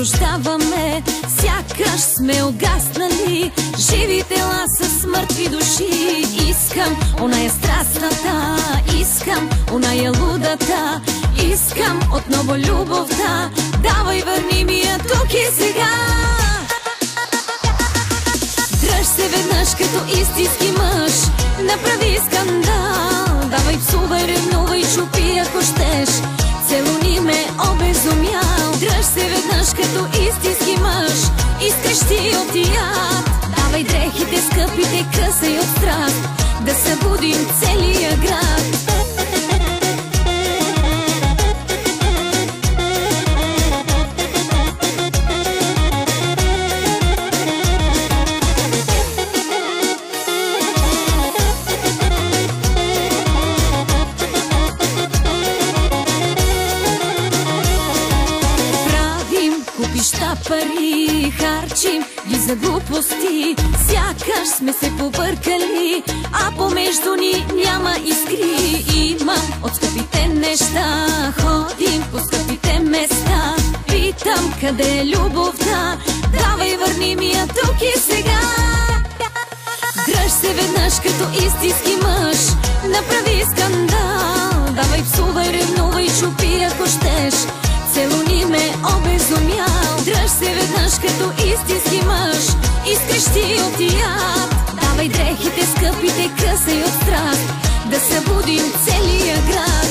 заблуждаваме, сякаш сме угаснали. Живи тела с мъртви души. Искам оная страстната, искам оная лудата, искам отново любовта. Давай, върни ми я тук и сега. Дръж се веднъж като истински мъж, направи скандал. Давай, псувай, ревнувай, чупи ако щеш, целуни ме обезумял. Дръж се веднъж като истински мъж, изкрещи от яд. Давай дрехите скъпите, късай от страст, да събудим целия град. Пари харчим ги за глупости, сякаш сме се побъркали, а помежду ни няма искри. Имам от скъпите неща, ходим по скъпите места. Питам, къде е любовта? Давай, върни ми я тук и сега. Дръж се веднъж като истински мъж, направи скандал. Давай, псувай, ревнувай, чупи ако щеш, целуни ме обезумял. Дръж се веднъж като истински мъж, изкрещи от яд. Давай дрехите скъпите, късай от страст, да събудим целия град.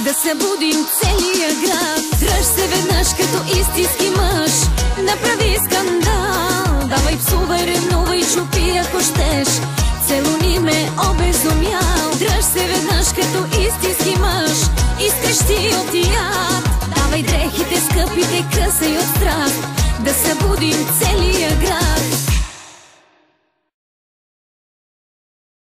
Да събудим целия град. Дръж се веднъж като истински мъж, направи скандал. Давай, псувай, ревнувай, чупи ако щеш, целуни ме обезумял. Дръж се веднъж като истински мъж, изкрещи от яд. Давай дрехите скъпите, късай от страст, да събудим целия град.